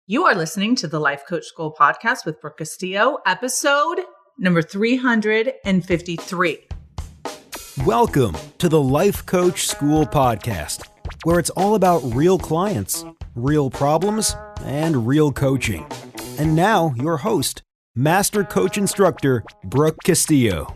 You are listening to the Life Coach School podcast with Brooke Castillo, episode number 353. Welcome to the Life Coach School podcast, where it's all about real clients, real problems, and real coaching. And now, your host, Master Coach Instructor, Brooke Castillo.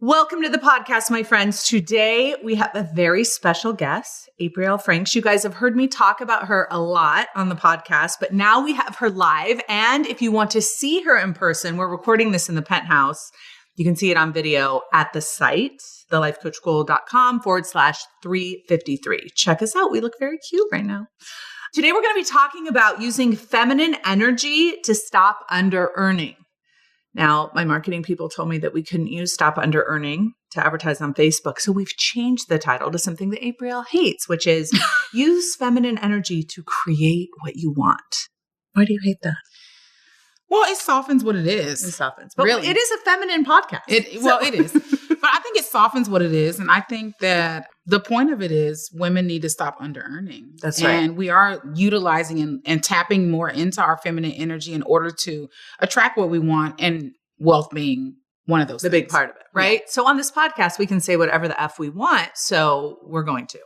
Welcome to the podcast, my friends. Today, we have a very special guest, Aprille Franks. You guys have heard me talk about her a lot on the podcast, but now we have her live. And if you want to see her in person, we're recording this in the penthouse. You can see it on video at the site, thelifecoachschool.com/353. Check us out. We look very cute right now. Today, we're going to be talking about using feminine energy to stop under-earning. Now, my marketing people told me that we couldn't use stop under earning to advertise on Facebook. So we've changed the title to something that Aprille hates, which is use feminine energy to create what you want. Why do you hate that? Well, it softens what it is. It softens. But really, it is a feminine podcast. It is. But I think it softens what it is. And I think that the point of it is women need to stop under earning. That's right. And we are utilizing and tapping more into our feminine energy in order to attract what we want, and wealth being one of those the things. big part of it, right? Yeah. So on this podcast, we can say whatever the F we want. So we're going to.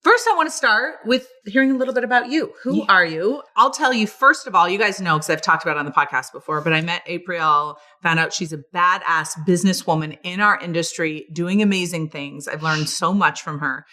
First, I want to start with hearing a little bit about you. Who are you? I'll tell you, first of all, you guys know, because I've talked about it on the podcast before, but I met Aprille, found out she's a badass businesswoman in our industry, doing amazing things. I've learned so much from her.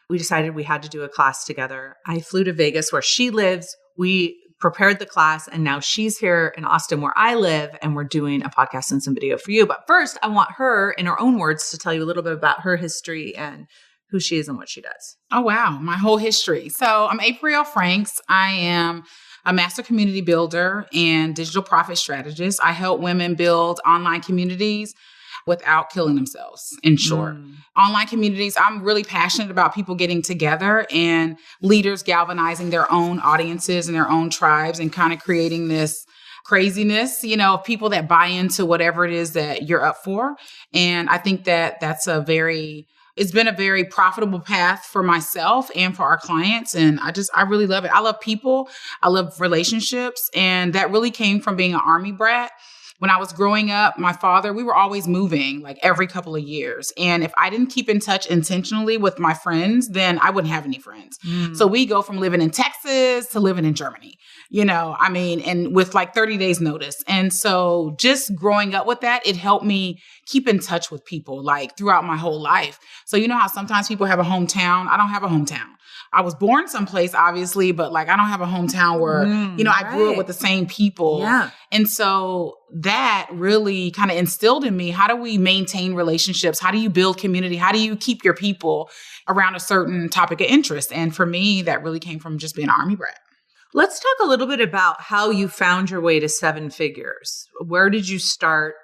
We decided we had to do a class together. I flew to Vegas where she lives. We prepared the class, and now she's here in Austin where I live, and we're doing a podcast and some video for you. But first, I want her, in her own words, to tell you a little bit about her history and who she is and what she does. Oh, wow. My whole history. So I'm Aprille Franks. I am a master community builder and digital profit strategist. I help women build online communities without killing themselves, in short. Online communities, I'm really passionate about people getting together and leaders galvanizing their own audiences and their own tribes and kind of creating this craziness, of people that buy into whatever it is that you're up for. And I think that it's been a very profitable path for myself and for our clients. And I really love it. I love people. I love relationships. And that really came from being an Army brat. When I was growing up, my father, we were always moving like every couple of years. And if I didn't keep in touch intentionally with my friends, then I wouldn't have any friends. So we go from living in Texas to living in Germany, and with like 30 days notice. And so just growing up with that, it helped me keep in touch with people like throughout my whole life. So you know how sometimes people have a hometown? I don't have a hometown. I was born someplace, obviously, but like I don't have a hometown where, I grew up with the same people. Yeah. And so that really kind of instilled in me, how do we maintain relationships? How do you build community? How do you keep your people around a certain topic of interest? And for me, that really came from just being an Army brat. Let's talk a little bit about how you found your way to seven figures. Where did you start?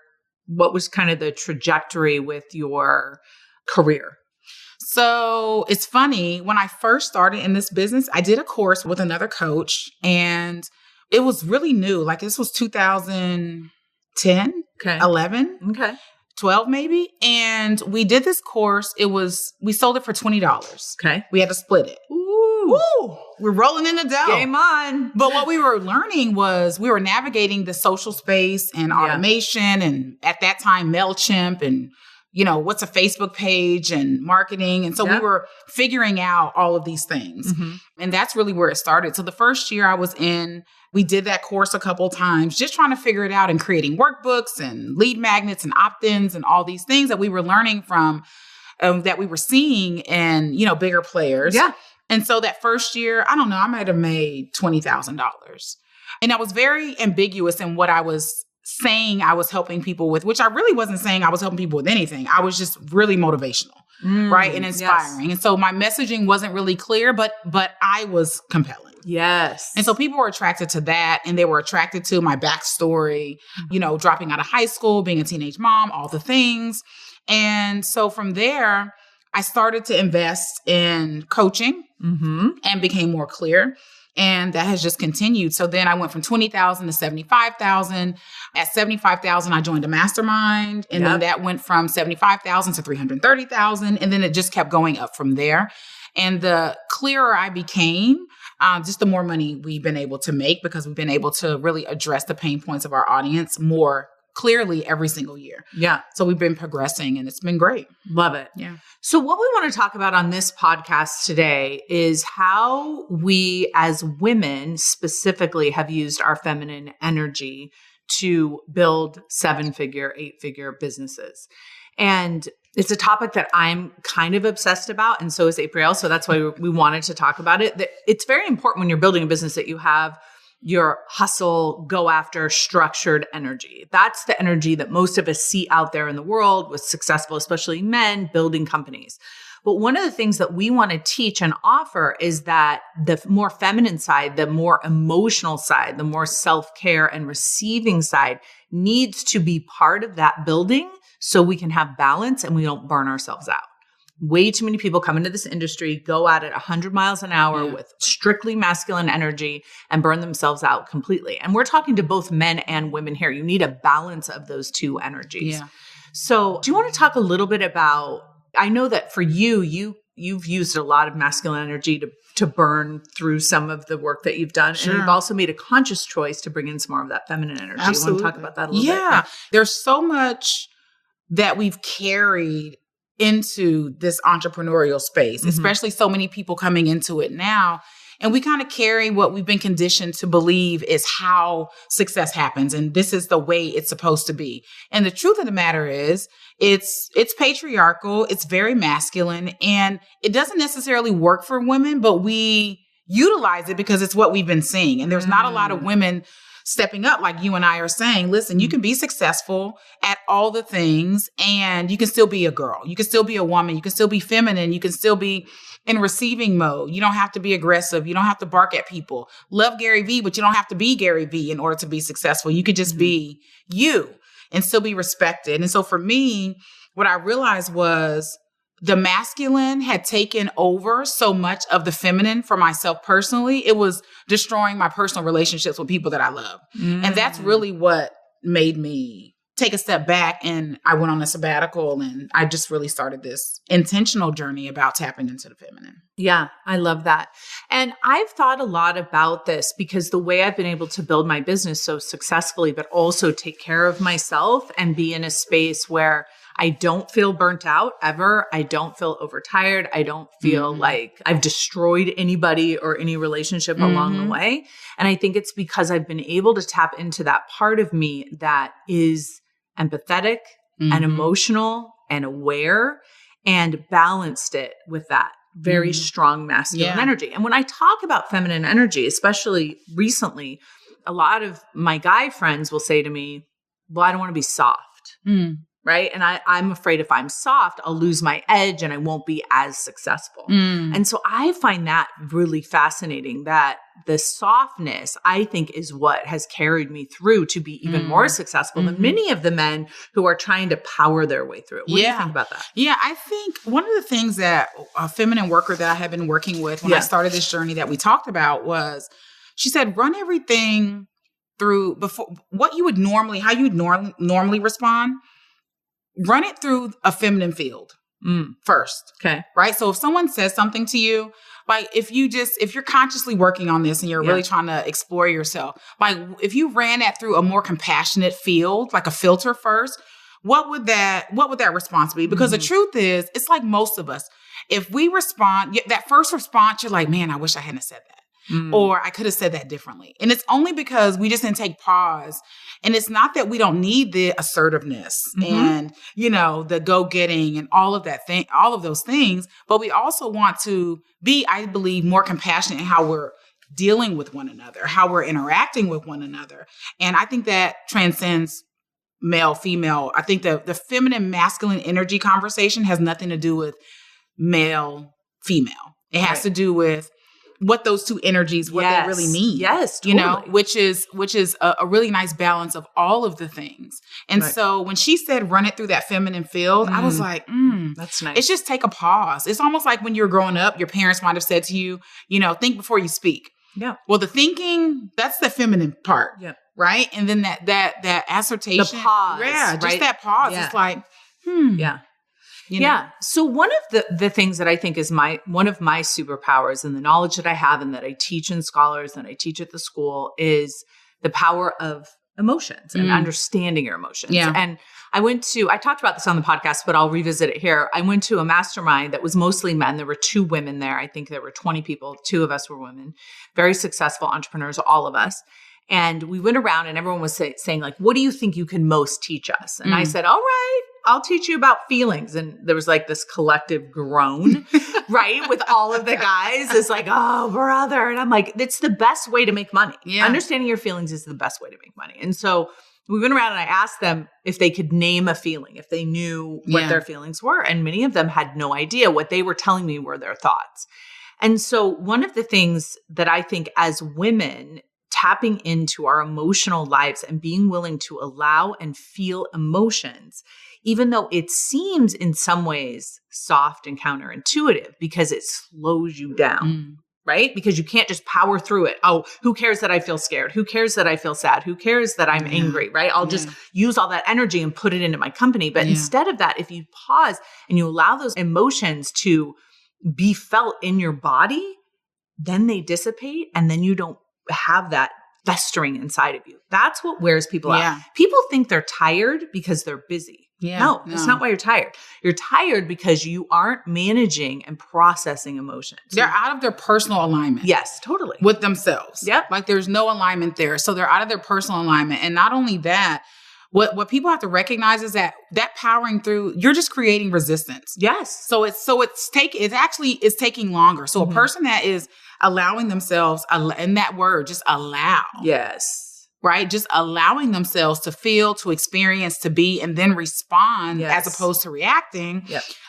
What was kind of the trajectory with your career? So it's funny, when I first started in this business, I did a course with another coach, and it was really new. Like this was 2010, 11, 12 maybe. And we did this course. We sold it for $20. Okay. We had to split it. Ooh. We're rolling in the dough. Game on. But what we were learning was we were navigating the social space and automation and at that time MailChimp and what's a Facebook page and marketing. And so we were figuring out all of these things. And that's really where it started. So the first year I was we did that course a couple of times, just trying to figure it out and creating workbooks and lead magnets and opt-ins and all these things that we were learning from, that we were seeing in, bigger players. Yeah. And so that first year, I don't know, I might have made $20,000. And I was very ambiguous in what I was saying I was helping people with, which I really wasn't saying I was helping people with anything. I was just really motivational, right? And inspiring. Yes. And so my messaging wasn't really clear, but I was compelling. Yes. And so people were attracted to that, and they were attracted to my backstory, dropping out of high school, being a teenage mom, all the things. And so from there, I started to invest in coaching and became more clear. And that has just continued. So then I went from 20,000 to 75,000. At 75,000, I joined a mastermind. And then that went from 75,000 to 330,000. And then it just kept going up from there. And the clearer I became, just the more money we've been able to make because we've been able to really address the pain points of our audience more clearly every single year. Yeah. So we've been progressing and it's been great. Love it. Yeah. So what we want to talk about on this podcast today is how we as women specifically have used our feminine energy to build 7-figure, 8-figure businesses. And it's a topic that I'm kind of obsessed about, and so is Aprille. So that's why we wanted to talk about it. It's very important when you're building a business that you have your hustle, go after, structured energy. That's the energy that most of us see out there in the world with successful, especially men, building companies. But one of the things that we want to teach and offer is that the more feminine side, the more emotional side, the more self-care and receiving side needs to be part of that building so we can have balance and we don't burn ourselves out. Way too many people come into this industry, go at it 100 miles an hour with strictly masculine energy and burn themselves out completely. And we're talking to both men and women here. You need a balance of those two energies. Yeah. So do you want to talk a little bit about, I know that for you've used a lot of masculine energy to burn through some of the work that you've done. Sure. And you've also made a conscious choice to bring in some more of that feminine energy. Absolutely. You want to talk about that a little bit? Yeah. There's so much that we've carried into this entrepreneurial space, especially so many people coming into it now. And we kind of carry what we've been conditioned to believe is how success happens. And this is the way it's supposed to be. And the truth of the matter is it's patriarchal. It's very masculine and it doesn't necessarily work for women, but we utilize it because it's what we've been seeing. And there's not a lot of women stepping up like you and I are saying, listen, you can be successful at all the things and you can still be a girl. You can still be a woman. You can still be feminine. You can still be in receiving mode. You don't have to be aggressive. You don't have to bark at people. Love Gary Vee, but you don't have to be Gary Vee in order to be successful. You could just be you and still be respected. And so for me, what I realized was the masculine had taken over so much of the feminine for myself personally. It was destroying my personal relationships with people that I love. And that's really what made me take a step back. And I went on a sabbatical and I just really started this intentional journey about tapping into the feminine. Yeah, I love that. And I've thought a lot about this because the way I've been able to build my business so successfully, but also take care of myself and be in a space where I don't feel burnt out ever. I don't feel overtired. I don't feel like I've destroyed anybody or any relationship along the way. And I think it's because I've been able to tap into that part of me that is empathetic and emotional and aware and balanced it with that very strong masculine energy. And when I talk about feminine energy, especially recently, a lot of my guy friends will say to me, well, I don't want to be soft. Right. And I'm afraid if I'm soft, I'll lose my edge and I won't be as successful. And so I find that really fascinating that the softness, I think, is what has carried me through to be even more successful than many of the men who are trying to power their way through. What do you think about that? Yeah, I think one of the things that a feminine worker that I had been working with when I started this journey that we talked about was, she said, run everything through before what you would normally, how you would normally respond. Run it through a feminine field first. Okay. Right. So if someone says something to you, like if you're consciously working on this and you're really trying to explore yourself, like if you ran that through a more compassionate field, like a filter first, what would that response be? Because the truth is, it's like most of us, if we respond, that first response, you're like, man, I wish I hadn't said that. Or I could have said that differently. And it's only because we just didn't take pause. And it's not that we don't need the assertiveness and, the go-getting and all of those things, but we also want to be, I believe, more compassionate in how we're dealing with one another, how we're interacting with one another. And I think that transcends male, female. I think the feminine, masculine energy conversation has nothing to do with male, female. It has to do with what those two energies, what they really mean. Yes, totally. Which is a really nice balance of all of the things. And so when she said, run it through that feminine field, I was like, that's nice. It's just take a pause. It's almost like when you're growing up, your parents might have said to you, think before you speak. Yeah. Well, the thinking, that's the feminine part. Yeah. Right. And then that assertion. The pause. Yeah. Just that pause. Yeah. It's like, Yeah. You know? Yeah. So one of the things that I think is one of my superpowers and the knowledge that I have and that I teach in scholars and I teach at the school is the power of emotions and understanding your emotions. Yeah. And I talked about this on the podcast, but I'll revisit it here. I went to a mastermind that was mostly men. There were 2 women there. I think there were 20 people. 2 of us were women, very successful entrepreneurs, all of us. And we went around and everyone was saying like, what do you think you can most teach us? And I said, all right, I'll teach you about feelings. And there was like this collective groan, right? With all of the guys. It's like, oh, brother. And I'm like, it's the best way to make money. Yeah. Understanding your feelings is the best way to make money. And so we went around and I asked them if they could name a feeling, if they knew what their feelings were. And many of them had no idea. What they were telling me were their thoughts. And so one of the things that I think as women, tapping into our emotional lives and being willing to allow and feel emotions, even though it seems in some ways soft and counterintuitive because it slows you down, right? Because you can't just power through it. Oh, who cares that I feel scared? Who cares that I feel sad? Who cares that I'm angry, right? I'll just use all that energy and put it into my company. But instead of that, if you pause and you allow those emotions to be felt in your body, then they dissipate and then you don't have that festering inside of you. That's what wears people out. People think they're tired because they're busy. No, that's not why you're tired. You're tired because you aren't managing and processing emotions. They're out of their personal alignment. Yes, totally. With themselves. Yep. Like there's no alignment there. So they're out of their personal alignment. And not only that, what people have to recognize is that powering through, you're just creating resistance. Yes. So it's taking longer. So a person that is allowing themselves, and that word, just allow. Yes. Right? Just allowing themselves to feel, to experience, to be, and then respond as opposed to reacting,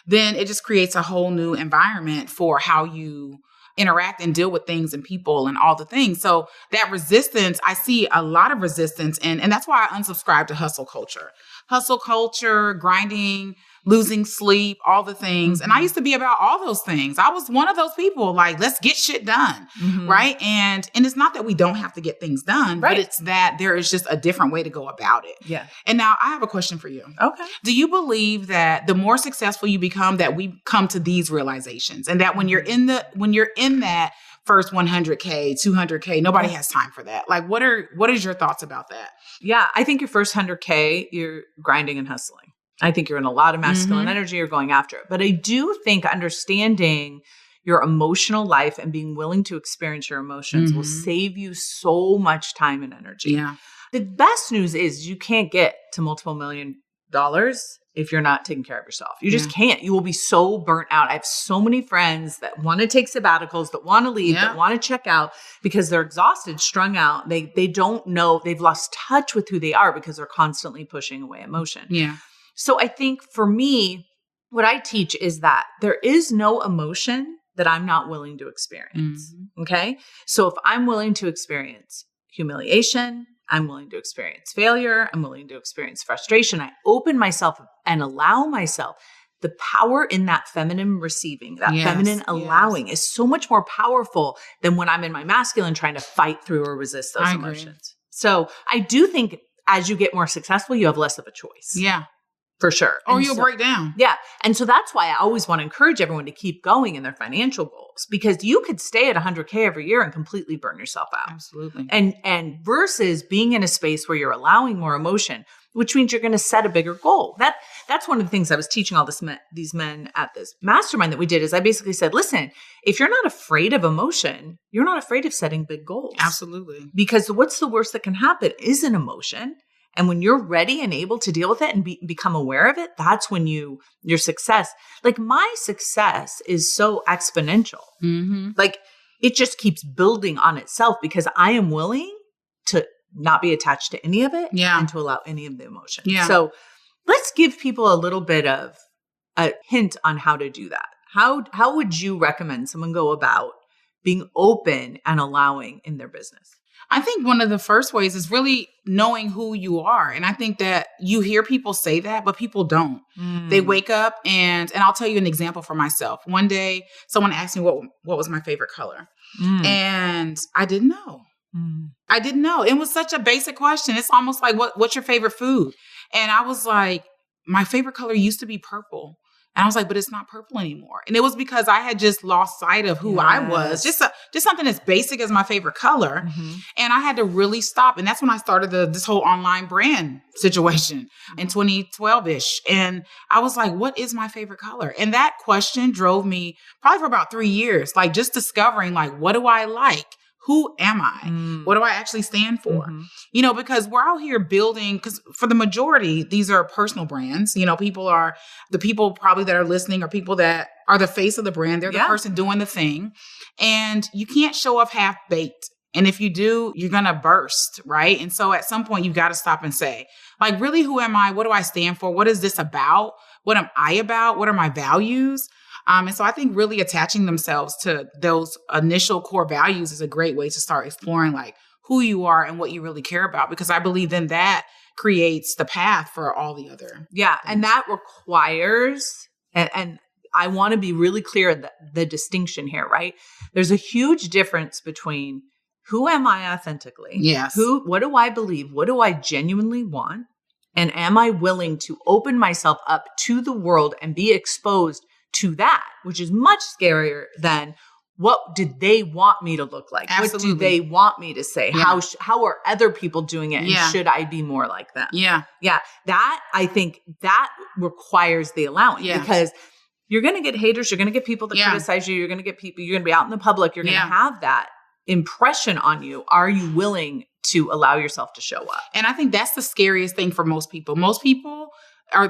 then it just creates a whole new environment for how you interact and deal with things and people and all the things. So that resistance, I see a lot of resistance and that's why I unsubscribe to hustle culture, grinding, losing sleep, all the things. And I used to be about all those things. I was one of those people like, let's get shit done. Right. And it's not that we don't have to get things done, but it's that there is just a different way to go about it. Yeah. And now I have a question for you. Okay. Do you believe that the more successful you become, that we come to these realizations and that when you're in that first 100K, 200K, nobody has time for that. Like, what is your thoughts about that? Yeah. I think your first 100K, you're grinding and hustling. I think you're in a lot of masculine energy. You're going after it. But I do think understanding your emotional life and being willing to experience your emotions will save you so much time and energy. Yeah. The best news is you can't get to multiple $1 million if you're not taking care of yourself. You just can't. You will be so burnt out. I have so many friends that want to take sabbaticals, that want to leave, that want to check out because they're exhausted, strung out. They don't know. They've lost touch with who they are because they're constantly pushing away emotion. Yeah. So I think for me, what I teach is that there is no emotion that I'm not willing to experience. Okay. So if I'm willing to experience humiliation, I'm willing to experience failure, I'm willing to experience frustration, I open myself and allow myself. The power in that feminine receiving, that feminine allowing is so much more powerful than when I'm in my masculine trying to fight through or resist those emotions. So I do think as you get more successful, you have less of a choice. Yeah. For sure. Or you'll break down. Yeah. And so that's why I always want to encourage everyone to keep going in their financial goals because you could stay at 100K every year and completely burn yourself out. Absolutely. And versus being in a space where you're allowing more emotion, which means you're going to set a bigger goal. That's one of the things I was teaching all these men at this mastermind that we did is I basically said, listen, if you're not afraid of emotion, you're not afraid of setting big goals. Absolutely. Because what's the worst that can happen is an emotion. And when you're ready and able to deal with it and become aware of it, that's when your success, like my success is so exponential. Like it just keeps building on itself because I am willing to not be attached to any of it and to allow any of the emotion. Yeah. So let's give people a little bit of a hint on how to do that. How would you recommend someone go about being open and allowing in their business? I think one of the first ways is really knowing who you are. And I think that you hear people say that, but people don't. They wake up and I'll tell you an example for myself. One day, someone asked me what was my favorite color. And I didn't know. I didn't know. It was such a basic question. It's almost like, what's your favorite food? And I was like, my favorite color used to be purple. And I was like, but it's not purple anymore. And it was because I had just lost sight of who I was. Just something as basic as my favorite color. And I had to really stop. And that's when I started this whole online brand situation in 2012-ish. And I was like, what is my favorite color? And that question drove me probably for about 3 years, like just discovering, like, what do I like? Who am I? What do I actually stand for? You know, because we're out here building, because for the majority, these are personal brands. You know, the people probably that are listening are people that are the face of the brand. They're the person doing the thing. And you can't show up half-baked. And if you do, you're going to burst, right? And so at some point, you've got to stop and say, like, really, who am I? What do I stand for? What is this about? What am I about? What are my values? And so I think really attaching themselves to those initial core values is a great way to start exploring, like, who you are and what you really care about, because I believe then that creates the path for all the other. Yeah. And that requires, and I want to be really clear the distinction here, right? There's a huge difference between who am I authentically? Yes. What do I believe? What do I genuinely want? And am I willing to open myself up to the world and be exposed to that, which is much scarier than what did they want me to look like? Absolutely. What do they want me to say? Yeah. How are other people doing it? And should I be more like them? Yeah. Yeah. That, I think that requires the allowing because you're going to get haters. You're going to get people that criticize you. You're going to get people, you're going to be out in the public. You're going to have that impression on you. Are you willing to allow yourself to show up? And I think that's the scariest thing for most people. Most people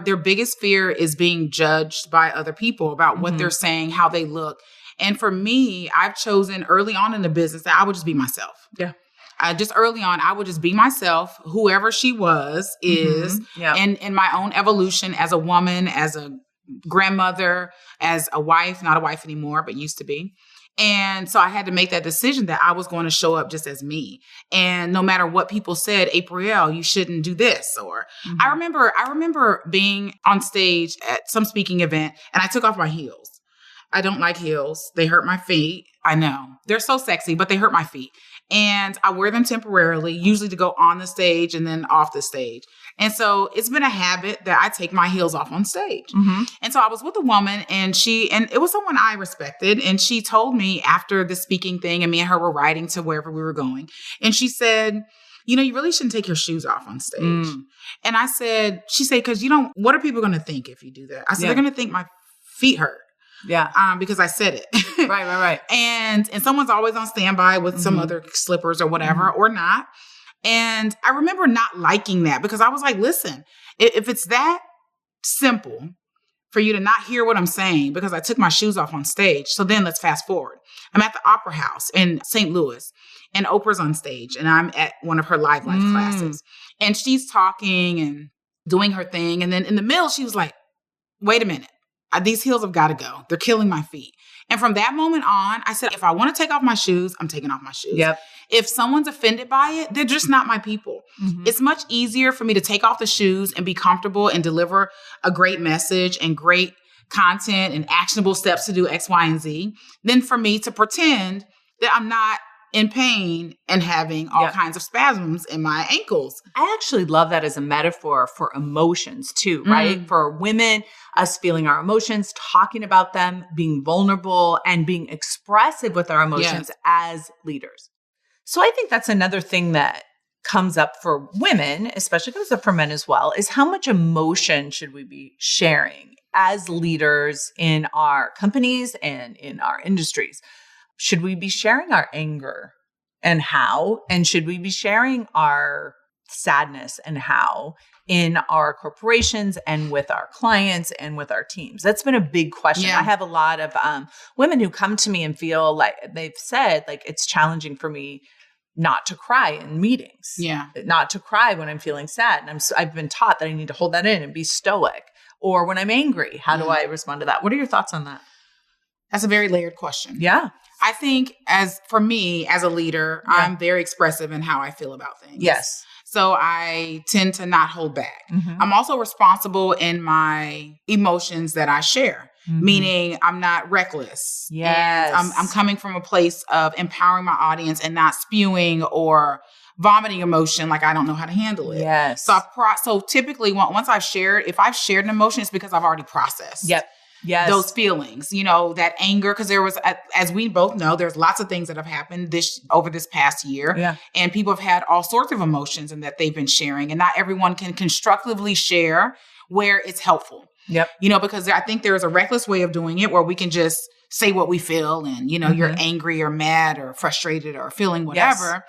their biggest fear is being judged by other people about what they're saying, how they look. And for me, I've chosen early on in the business that I would just be myself. Yeah. Just early on, I would just be myself, whoever she is, and in my own evolution as a woman, as a grandmother, as a wife, not a wife anymore, but used to be. And so I had to make that decision that I was going to show up just as me. And no matter what people said, Aprille, you shouldn't do this. Or I remember being on stage at some speaking event and I took off my heels. I don't like heels. They hurt my feet. I know. They're so sexy, but they hurt my feet. And I wear them temporarily, usually to go on the stage and then off the stage. And so it's been a habit that I take my heels off on stage. And so I was with a woman and it was someone I respected. And she told me after the speaking thing, and me and her were riding to wherever we were going. And she said, you know, you really shouldn't take your shoes off on stage. And she said, because what are people going to think if you do that? I said, they're going to think my feet hurt. Yeah. Because I said it. Right. And someone's always on standby with some other slippers or whatever, or not. And I remember not liking that because I was like, listen, if it's that simple for you to not hear what I'm saying because I took my shoes off on stage. So then let's fast forward. I'm at the Opera House in St. Louis and Oprah's on stage and I'm at one of her live life classes and she's talking and doing her thing. And then in the middle, she was like, wait a minute. These heels have got to go. They're killing my feet. And from that moment on, I said, if I want to take off my shoes, I'm taking off my shoes. Yep. If someone's offended by it, they're just not my people. It's much easier for me to take off the shoes and be comfortable and deliver a great message and great content and actionable steps to do X, Y, and Z than for me to pretend that I'm not in pain and having all kinds of spasms in my ankles. I actually love that as a metaphor for emotions too, right? For women, us feeling our emotions, talking about them, being vulnerable and being expressive with our emotions as leaders. So I think that's another thing that comes up for women, especially comes up for men as well, is how much emotion should we be sharing as leaders in our companies and in our industries? Should we be sharing our anger and how? And should we be sharing our sadness and how in our corporations and with our clients and with our teams? That's been a big question. I have a lot of women who come to me and feel like they've said, like, it's challenging for me not to cry in meetings. Not to cry when I'm feeling sad. And I've been taught that I need to hold that in and be stoic. Or when I'm angry, how do I respond to that? What are your thoughts on that? That's a very layered question. Yeah. I think for me as a leader, I'm very expressive in how I feel about things. Yes. So I tend to not hold back. I'm also responsible in my emotions that I share, meaning I'm not reckless. Yes. And I'm coming from a place of empowering my audience and not spewing or vomiting emotion like I don't know how to handle it. Yes. So typically once I've shared, if I've shared an emotion, it's because I've already processed. Yep. those feelings, that anger. Because there was, as we both know, there's lots of things that have happened over this past year. Yeah. And people have had all sorts of emotions and that they've been sharing. And not everyone can constructively share where it's helpful. Yep. Because I think there's a reckless way of doing it where we can just say what we feel and, you're angry or mad or frustrated or feeling whatever. Yes.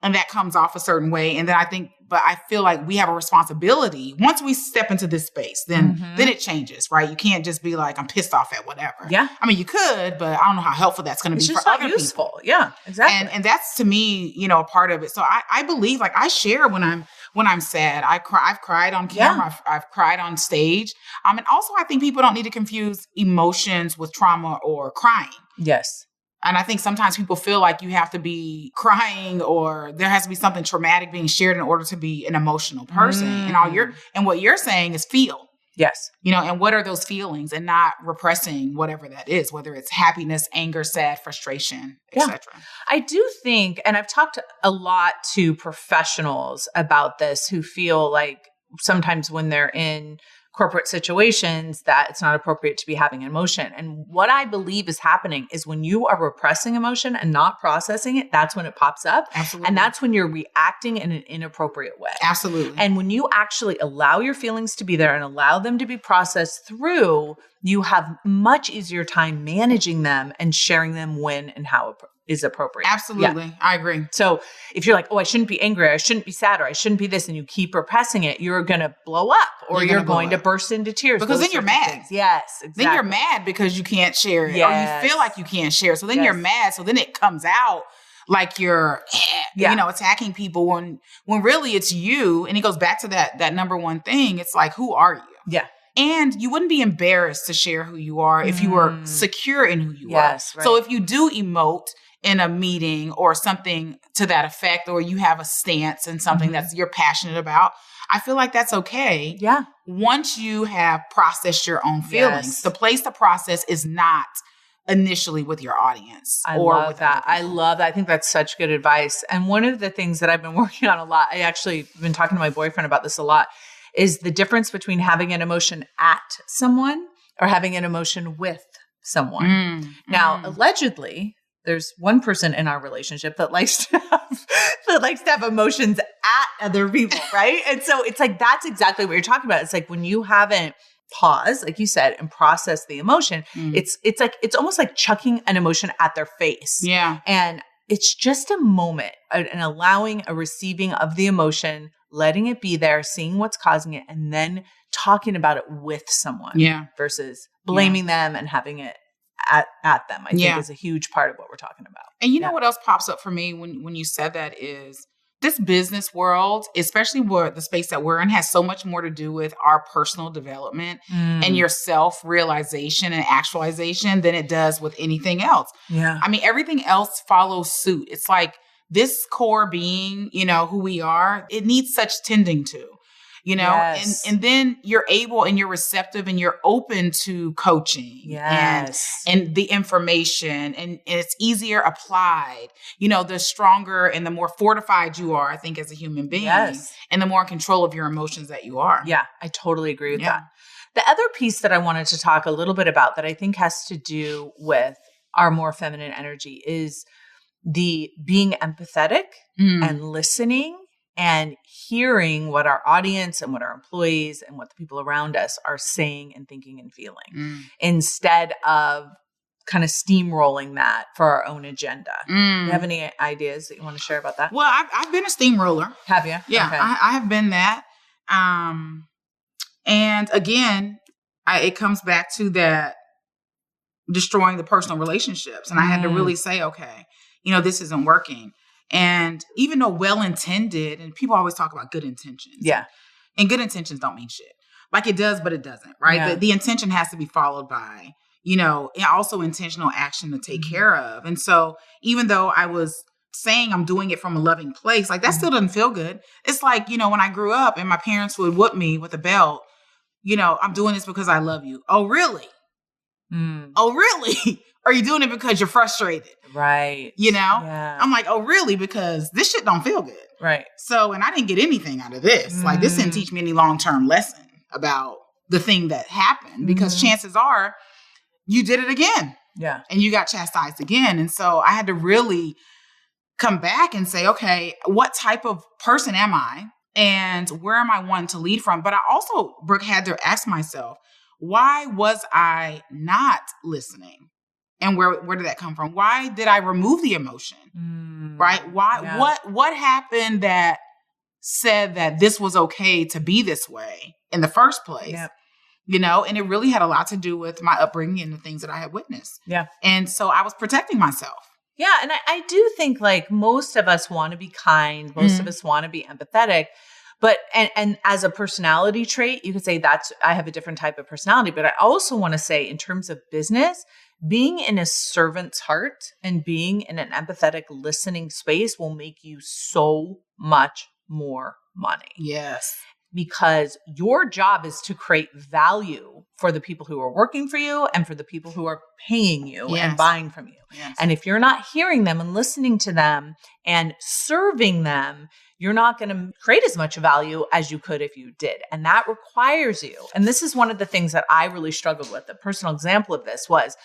And that comes off a certain way. And then I feel like we have a responsibility. Once we step into this space, then it changes, right? You can't just be like, I'm pissed off at whatever. Yeah. I mean, you could, but I don't know how helpful that's going to be for other useful. people. Yeah, exactly. And that's to me, a part of it. So I believe like I share when I'm sad. I've cried on camera. Yeah. I've cried on stage. And also I think people don't need to confuse emotions with trauma or crying. Yes. And I think sometimes people feel like you have to be crying or there has to be something traumatic being shared in order to be an emotional person. And what you're saying is feel. Yes. And what are those feelings and not repressing whatever that is, whether it's happiness, anger, sad, frustration, etc. I do think, and I've talked a lot to professionals about this who feel like sometimes when they're in corporate situations that it's not appropriate to be having an emotion. And what I believe is happening is when you are repressing emotion and not processing it, that's when it pops up. Absolutely. And that's when you're reacting in an inappropriate way. Absolutely. And when you actually allow your feelings to be there and allow them to be processed through, you have much easier time managing them and sharing them when and how is appropriate. Absolutely. Yeah. I agree. So if you're like, oh, I shouldn't be angry, or I shouldn't be sad, or I shouldn't be this, and you keep repressing it, you're going to blow up or you're going to burst into tears. Because then you're mad. Yes, exactly. Then you're mad because you can't share it or you feel like you can't share. So then you're mad. So then it comes out like you're, attacking people when really it's you. And it goes back to that number one thing. It's like, who are you? Yeah. And you wouldn't be embarrassed to share who you are if you were secure in who you are. Right. So if you do emote in a meeting or something to that effect, or you have a stance and something that you're passionate about, I feel like that's okay. Yeah. Once you have processed your own feelings, the place to process is not initially with your audience. I love that. I think that's such good advice. And one of the things that I've been working on a lot, I actually been talking to my boyfriend about this a lot, is the difference between having an emotion at someone or having an emotion with someone. Now, allegedly, there's one person in our relationship that likes to have emotions at other people, right? And so it's like, that's exactly what you're talking about. It's like when you haven't paused, like you said, and processed the emotion, it's almost like chucking an emotion at their face. Yeah. And it's just a moment and allowing a receiving of the emotion, letting it be there, seeing what's causing it, and then talking about it with someone versus blaming them and having it at them, I think is a huge part of what we're talking about. And you know what else pops up for me when you said that is this business world, especially where the space that we're in, has so much more to do with our personal development and your self-realization and actualization than it does with anything else. Yeah. I mean, everything else follows suit. It's like this core being, who we are, it needs such tending to. And then you're able and you're receptive and you're open to coaching and the information and it's easier applied, the stronger and the more fortified you are, I think, as a human being and the more in control of your emotions that you are. Yeah, I totally agree with that. The other piece that I wanted to talk a little bit about that I think has to do with our more feminine energy is the being empathetic and listening and hearing what our audience and what our employees and what the people around us are saying and thinking and feeling instead of kind of steamrolling that for our own agenda. Do you have any ideas that you want to share about that? Well, I've been a steamroller. Have you? Yeah, okay. I have been that. And again, it comes back to that destroying the personal relationships. And I had to really say, okay, this isn't working. And even though well-intended, and people always talk about good intentions. Yeah. And good intentions don't mean shit. Like it does, but it doesn't, right? Yeah. The intention has to be followed by, also intentional action to take care of. And so even though I was saying I'm doing it from a loving place, like that still doesn't feel good. It's like, when I grew up and my parents would whoop me with a belt, I'm doing this because I love you. Oh, really? Oh, really? Are you doing it because you're frustrated? Right. Yeah. I'm like, oh, really? Because this shit don't feel good. Right. So, and I didn't get anything out of this. Like, this didn't teach me any long-term lesson about the thing that happened. Because chances are, you did it again. Yeah. And you got chastised again. And so I had to really come back and say, okay, what type of person am I? And where am I wanting to lead from? But I also, Brooke, had to ask myself, why was I not listening? And where did that come from? Why did I remove the emotion? Right? Why? Yeah. What happened that said that this was okay to be this way in the first place? Yep. You know, and it really had a lot to do with my upbringing and the things that I had witnessed. Yeah. And so I was protecting myself. Yeah. And I do think like most of us want to be kind. Most of us want to be empathetic. But, and as a personality trait, you could say I have a different type of personality. But I also want to say in terms of business, being in a servant's heart and being in an empathetic listening space will make you so much more money. Yes. Because your job is to create value for the people who are working for you and for the people who are paying you and buying from you. Yes. And if you're not hearing them and listening to them and serving them, you're not going to create as much value as you could if you did. And that requires you. And this is one of the things that I really struggled with. A personal example of this was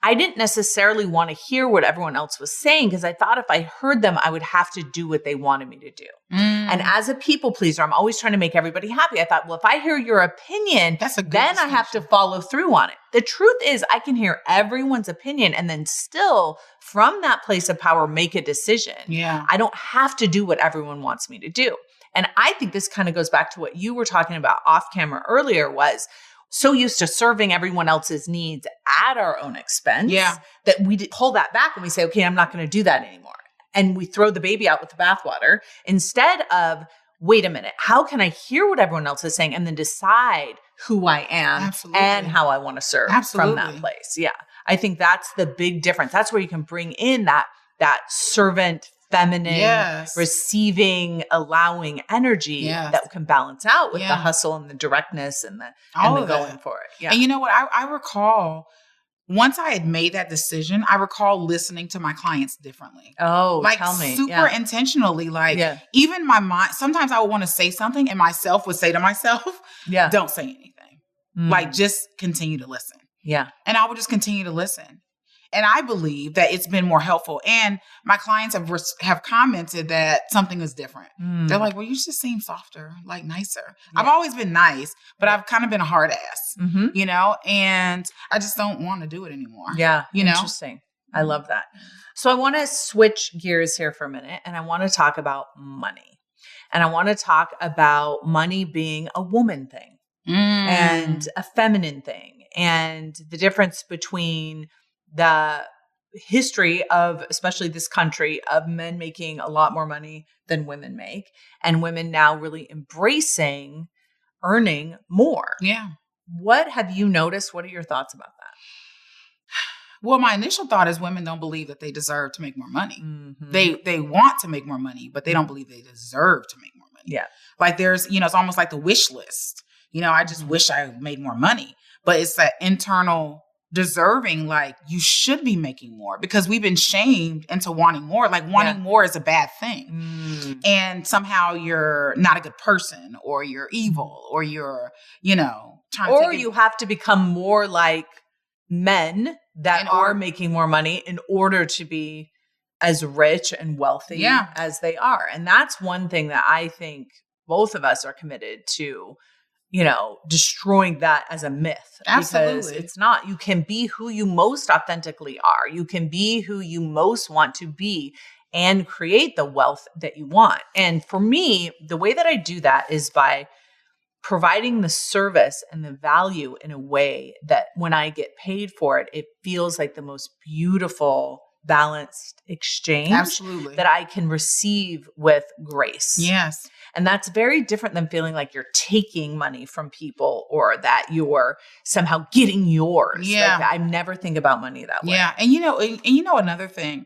I didn't necessarily want to hear what everyone else was saying because I thought if I heard them, I would have to do what they wanted me to do. And as a people pleaser, I'm always trying to make everybody happy. I thought, well, if I hear your opinion, then I have to follow through on it. The truth is I can hear everyone's opinion and then still from that place of power, make a decision. Yeah. I don't have to do what everyone wants me to do. And I think this kind of goes back to what you were talking about off camera earlier was so used to serving everyone else's needs at our own expense that we pull that back and we say, okay, I'm not going to do that anymore. And we throw the baby out with the bathwater instead of, wait a minute, how can I hear what everyone else is saying and then decide who I am and how I want to serve from that place? Yeah. I think that's the big difference. That's where you can bring in that servant, feminine, receiving, allowing energy that can balance out with the hustle and the directness and the going for it. Yeah. And you know what? I recall once I had made that decision, I recall listening to my clients differently. Oh, like tell me. Super intentionally. Like even my mind, sometimes I would want to say something and myself would say to myself, don't say anything. Like just continue to listen. Yeah. And I would just continue to listen. And I believe that it's been more helpful. And my clients have commented that something is different. They're like, well, you just seem softer, like nicer. Yeah. I've always been nice, but I've kind of been a hard ass, you know, and I just don't want to do it anymore. Yeah. You know? Interesting. I love that. So I want to switch gears here for a minute and I want to talk about money. And I want to talk about money being a woman thing and a feminine thing and the difference between the history of, especially this country, of men making a lot more money than women make and women now really embracing earning more. Yeah. What have you noticed? What are your thoughts about that? Well, my initial thought is women don't believe that they deserve to make more money. They want to make more money, but they don't believe they deserve to make more money. Yeah. Like there's, you know, it's almost like the wish list. You know, I just wish I made more money, but it's that internal deserving, like you should be making more because we've been shamed into wanting more. Like wanting more is a bad thing. And somehow you're not a good person or you're evil or you're, you know, or you have to become more like men that are making more money in order to be as rich and wealthy as they are. And that's one thing that I think both of us are committed to, you know, destroying that as a myth. Absolutely. Because it's not. You can be who you most authentically are. You can be who you most want to be and create the wealth that you want. And for me, the way that I do that is by providing the service and the value in a way that when I get paid for it, it feels like the most beautiful, balanced exchange that I can receive with grace. Yes. And that's very different than feeling like you're taking money from people or that you're somehow getting yours. Yeah. Like, I never think about money that way. Yeah. And you know another thing,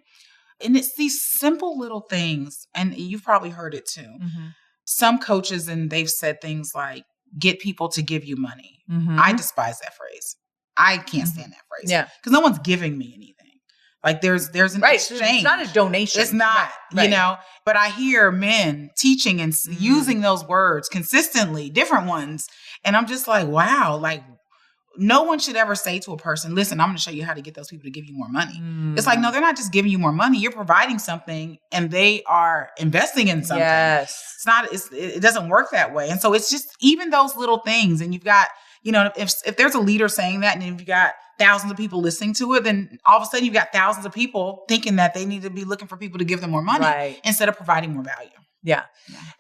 and it's these simple little things, and you've probably heard it too. Some coaches, and they've said things like, get people to give you money. I despise that phrase. I can't stand that phrase. Yeah. Because no one's giving me anything. Like there's an exchange. It's not a donation. It's not, you know, but I hear men teaching and using those words consistently, different ones. And I'm just like, wow, like no one should ever say to a person, listen, I'm going to show you how to get those people to give you more money. It's like, no, they're not just giving you more money. You're providing something and they are investing in something. Yes. It doesn't work that way. And so it's just even those little things. And you've got, if there's a leader saying that and if you got thousands of people listening to it, then all of a sudden you've got thousands of people thinking that they need to be looking for people to give them more money instead of providing more value. Yeah.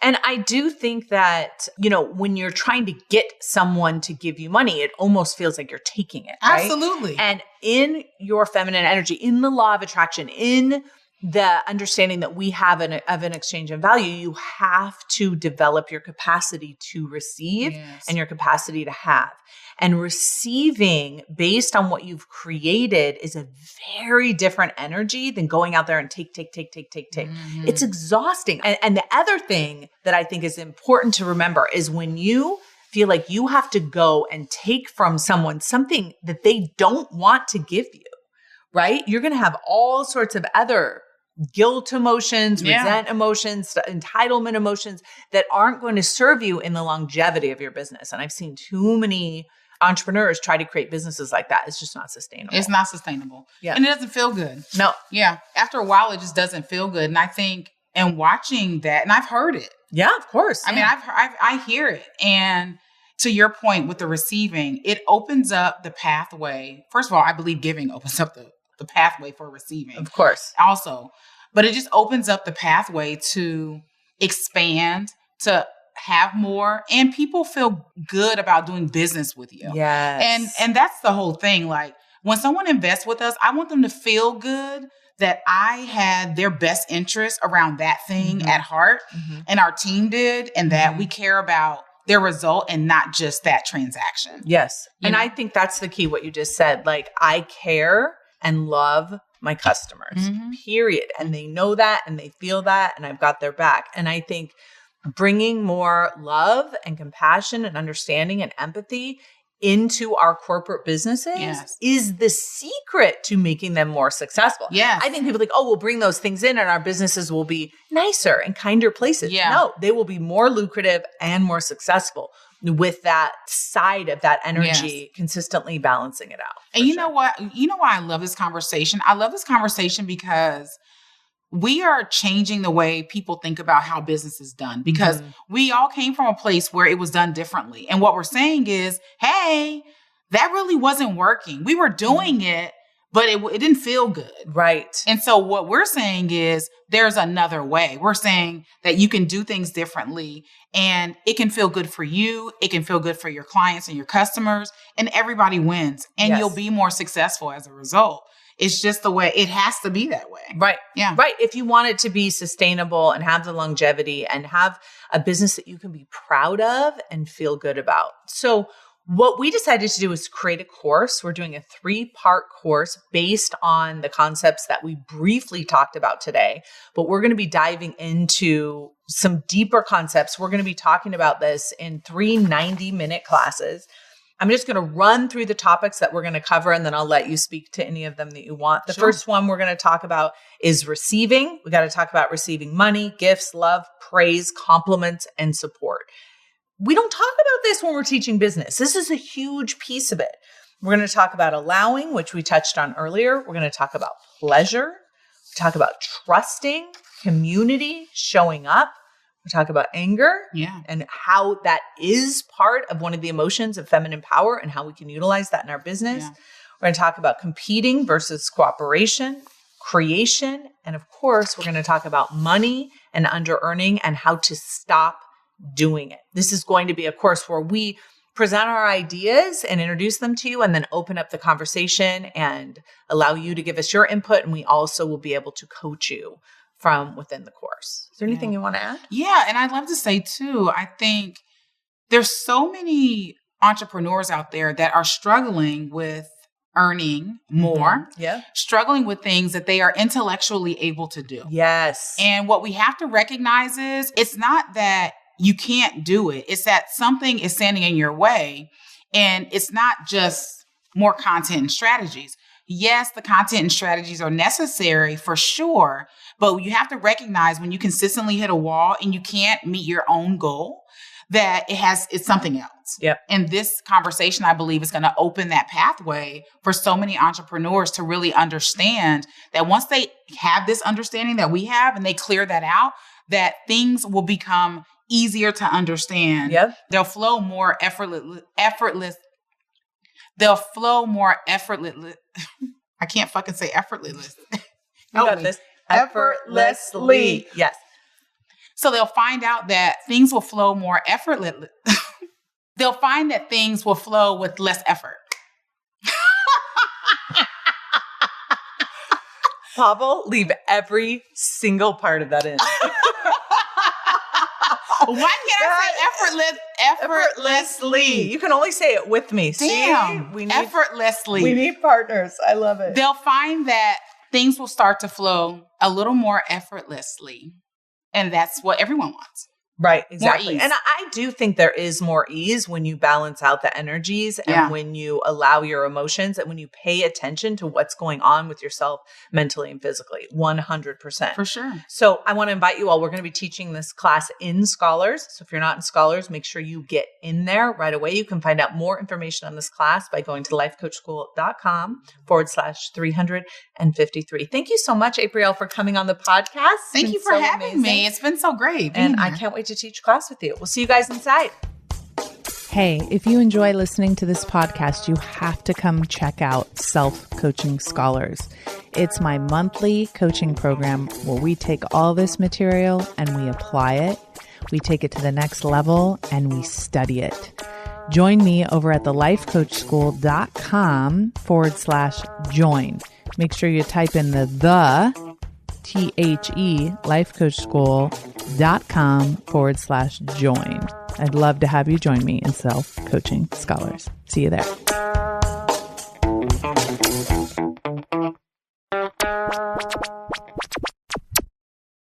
And I do think that, when you're trying to get someone to give you money, it almost feels like you're taking it. Right? Absolutely. And in your feminine energy, in the law of attraction, in the understanding that we have of an exchange in value, you have to develop your capacity to receive and your capacity to have. And receiving based on what you've created is a very different energy than going out there and take. Mm-hmm. It's exhausting. And the other thing that I think is important to remember is when you feel like you have to go and take from someone something that they don't want to give you, right? You're going to have all sorts of other guilt emotions, resent emotions, entitlement emotions that aren't going to serve you in the longevity of your business. And I've seen too many entrepreneurs try to create businesses like that. It's just not sustainable. It's not sustainable. Yeah. And it doesn't feel good. No. Yeah. After a while, it just doesn't feel good. And I think, and watching that, and I've heard it. Yeah, of course. I mean, I hear it. And to your point with the receiving, it opens up the pathway. First of all, I believe giving opens up the pathway for receiving. Of course. Also, but it just opens up the pathway to expand, to have more, and people feel good about doing business with you. Yes. And that's the whole thing. Like when someone invests with us, I want them to feel good that I had their best interest around that thing at heart and our team did, and that we care about their result and not just that transaction. Yes. And I think that's the key, what you just said. Like, I care and love my customers, period. And they know that and they feel that, and I've got their back. And I think bringing more love and compassion and understanding and empathy into our corporate businesses is the secret to making them more successful. Yes. I think people think, oh, we'll bring those things in and our businesses will be nicer and kinder places. Yeah. No, they will be more lucrative and more successful with that side of that energy consistently balancing it out. And you know what? You know why I love this conversation? I love this conversation because we are changing the way people think about how business is done, because we all came from a place where it was done differently. And what we're saying is, hey, that really wasn't working. We were doing it, but it didn't feel good. Right. And so what we're saying is there's another way. We're saying that you can do things differently and it can feel good for you. It can feel good for your clients and your customers, and everybody wins, and you'll be more successful as a result. It's just the way it has to be that way. Right. Yeah. Right. If you want it to be sustainable and have the longevity and have a business that you can be proud of and feel good about. So what we decided to do is create a course. We're doing a 3-part course based on the concepts that we briefly talked about today, but we're going to be diving into some deeper concepts. We're going to be talking about this in 3 90-minute classes. I'm just going to run through the topics that we're going to cover, and then I'll let you speak to any of them that you want. The first one we're going to talk about is receiving. We got to talk about receiving money, gifts, love, praise, compliments, and support. We don't talk about this when we're teaching business. This is a huge piece of it. We're going to talk about allowing, which we touched on earlier. We're going to talk about pleasure. We talk about trusting, community, showing up. We talk about anger and how that is part of one of the emotions of feminine power and how we can utilize that in our business. We're going to talk about competing versus cooperation, creation, and of course, we're going to talk about money and under-earning and how to stop doing it. This is going to be a course where we present our ideas and introduce them to you and then open up the conversation and allow you to give us your input, and we also will be able to coach you from within the course. Is there anything you want to add? Yeah. And I'd love to say too, I think there's so many entrepreneurs out there that are struggling with earning more, struggling with things that they are intellectually able to do. Yes. And what we have to recognize is it's not that you can't do it. It's that something is standing in your way, and it's not just more content and strategies. Yes, the content and strategies are necessary for sure, But you have to recognize when you consistently hit a wall and you can't meet your own goal, that it's something else. Yep. And this conversation, I believe, is going to open that pathway for so many entrepreneurs to really understand that once they have this understanding that we have and they clear that out, that things will become easier to understand. Yep. They'll flow more effortless. They'll flow more effortless. I can't fucking say effortless. You got this. Effortlessly. Yes. So they'll find out that things will flow more effortlessly. They'll find that things will flow with less effort. Pavel, leave every single part of that in. Why can't I say effortlessly? You can only say it with me. Damn. See? Effortlessly. We need partners. I love it. They'll find that things will start to flow a little more effortlessly. And that's what everyone wants. Right, exactly. More ease. And I do think there is more ease when you balance out the energies and when you allow your emotions and when you pay attention to what's going on with yourself mentally and physically. 100%. For sure. So I want to invite you all. We're going to be teaching this class in Scholars. So if you're not in Scholars, make sure you get in there right away. You can find out more information on this class by going to lifecoachschool.com/353. Thank you so much, Aprille, for coming on the podcast. Thank you for having me. It's been so great. And I can't wait to teach class with you. We'll see you guys inside. Hey, if you enjoy listening to this podcast, you have to come check out Self-Coaching Scholars. It's my monthly coaching program where we take all this material and we apply it. We take it to the next level and we study it. Join me over at thelifecoachschool.com/join. Make sure you type in the lifecoachschool.com/join. I'd love to have you join me in Self-Coaching Scholars. See you there.